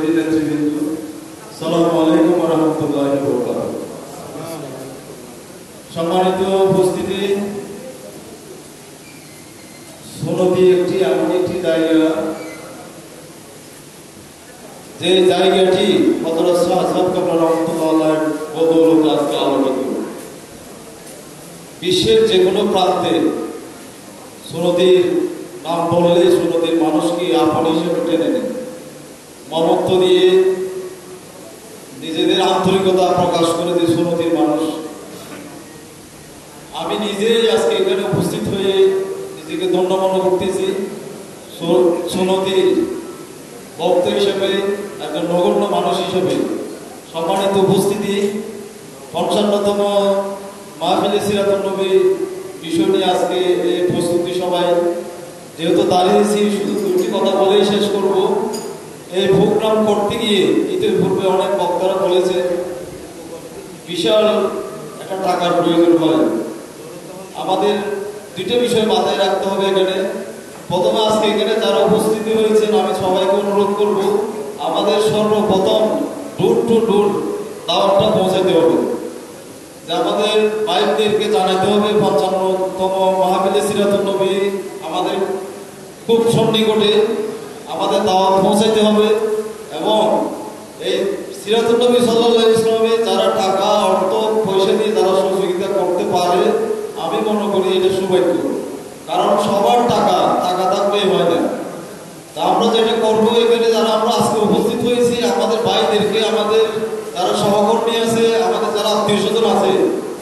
সুন্নতি নেতৃবৃন্দ, আসসালামু আলাইকুম ওয়া রাহমাতুল্লাহি ওয়া বারাকাতুহু। সম্মানিত উপস্থিতি, সুন্নতি একটি এমন একটি জায়গা, যে জায়গাটি হযরত শাহ আহমদ কামরা রাহমাতুল্লাহির বদৌলতে আজকে আলোকিত। বিশ্বের যে কোনো প্রান্তে সুন্নতির নাম বললে সুন্নতির মানুষকে আপন হিসেবে টেনে নেয়, মমত্ব দিয়ে নিজেদের আন্তরিকতা প্রকাশ করে দিয়ে সুন্নতির মানুষ। আমি নিজেই আজকে এখানে উপস্থিত হয়ে নিজেকে ধন্য মনে করতেছি সুন্নতির ভক্ত হিসেবে, একজন নগণ্য মানুষ হিসেবে। সম্মানিত উপস্থিতি, ৫৫তম মাহফিলে সিরাতুন নবী বিষয় নিয়ে আজকে এই প্রস্তুতি সবাই যেহেতু দাঁড়িয়েছি, শুধু দুটি কথা বলেই শেষ করব। এই প্রোগ্রাম করতে গিয়ে ইতিপূর্বে অনেক বক্তারা বলেছে বিশাল একটা টাকার প্রয়োজন হয়। আমাদের দুটো বিষয় মাথায় রাখতে হবে এখানে। প্রথমে আজকে এখানে যারা উপস্থিতি হয়েছেন আমি সবাইকে অনুরোধ করব, আমাদের সর্বপ্রথম ডোর টু ডোর দাওয়াতটা পৌঁছাতে হবে। যে আমাদের ভাইদেরকে জানাতে হবে ৫৫তম মাহফিলে সিরাতুন নবী আমাদের খুব সন্নিকটে, আমাদের দাওয়াত পৌঁছাইতে হবে। এবং এই সিরাতুন নবী সাল্লাল্লাহু আলাইহি ওয়াসাল্লামে যারা টাকা অর্থ পয়সা দিয়ে যারা সহযোগিতা করতে পারে, আমি মনে করি এটা সৌভাগ্য। কারণ সবার টাকা থাকলেই হয় না। তা আমরা যেটা করবো, এখানে যারা আমরা আজকে উপস্থিত হয়েছি, আমাদের ভাইদেরকে, আমাদের যারা সহকর্মী আছে, আমাদের যারা আত্মীয় স্বজন আছে,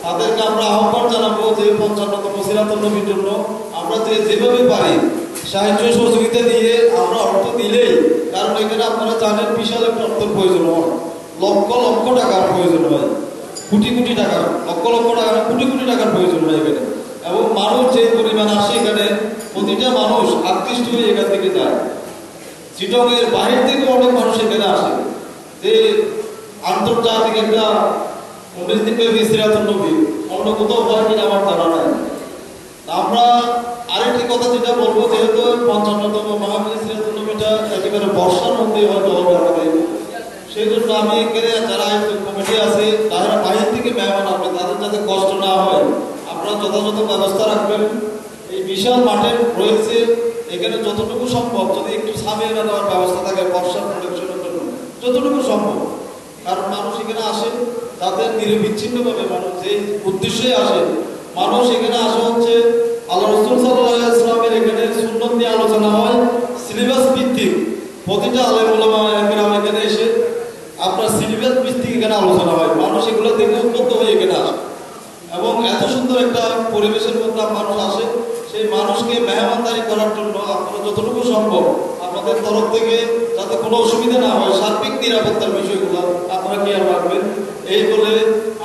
তাদেরকে আমরা আহ্বান জানাবো যে ৫৫তম সিরাতুন নবীর জন্য আমরা যেভাবে পারি সাহায্য সহযোগিতা দিয়ে, আমরা অর্থ দিলেই, কারণ এখানে আপনারা জানেন বিশাল একটা অর্থের প্রয়োজন হয়, লক্ষ লক্ষ টাকার প্রয়োজন হয়, কোটি কোটি টাকা, লক্ষ লক্ষ টাকা, কোটি কোটি টাকার প্রয়োজন হয় এখানে। এবং মানুষ যে পরিমাণ আসে এখানে, প্রতিটা মানুষ আকৃষ্ট হয়ে এখান থেকে যায়। চিটংয়ের বাহির থেকে অনেক মানুষ এখানে আসে, যে আন্তর্জাতিক একটা 19 দিন ব্যাপী সিরাতুন নবী অন্য কোথাও হয় কিনা আমার ধারণা নাই। আমরা আরেকটি কথা যেটা বলবো, যেহেতু ৫৫তম মাহফিলে সিরাতুন নবীটা একেবারে বর্ষার মধ্যে হয়তো হবে আমাদের, সেই জন্য আমি এখানে যারা আয়োজক কমিটি আছে, যারা বাহির থেকে মেহমান আসবে, তাদের যাতে কষ্ট না হয় আপনারা যথাযথ ব্যবস্থা রাখবেন। এই বিশাল মাঠে রয়েছে, এখানে যতটুকু সম্ভব যদি একটু ছামিয়ে নেওয়ার ব্যবস্থা থাকে বর্ষার প্রোটেকশনের জন্য, যতটুকু সম্ভব। কারণ মানুষ এখানে আসে তাদের নিরবিচ্ছিন্নভাবে, মানুষ যে উদ্দেশ্যে আসে, মানুষ এখানে আসে হচ্ছে আল্লাহ রাসূল সাল্লাল্লাহু আলাইহি ওয়াসাল্লামের এখানে সুন্নাত নিয়ে আলোচনা হয়, সিলেবাস ভিত্তিক। প্রতিটা আলেম ওলামা একরাম এখানে এসে আপনার সিলেবাস ভিত্তিক এখানে আলোচনা হয়, মানুষ এগুলো দেখে উদ্বুদ্ধ হয়ে এখানে আসে। এবং এত সুন্দর একটা পরিবেশের মধ্যে মানুষ আসে, সেই মানুষকে মেহমানদারি করার জন্য আপনারা যতটুকু সম্ভব আপনাদের তরফ থেকে যাতে কোনো অসুবিধা না হয়, সার্বিক নিরাপত্তার বিষয়গুলো আপনারা খেয়াল রাখবেন। এই বলে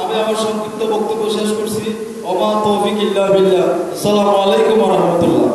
আমি আমার সংক্ষিপ্ত বক্তব্য শেষ করছি। ওমা তৌফিক ইল্লা বিল্লাহ। আসসালামু আলাইকুম ওয়া রাহমাতুল্লাহ।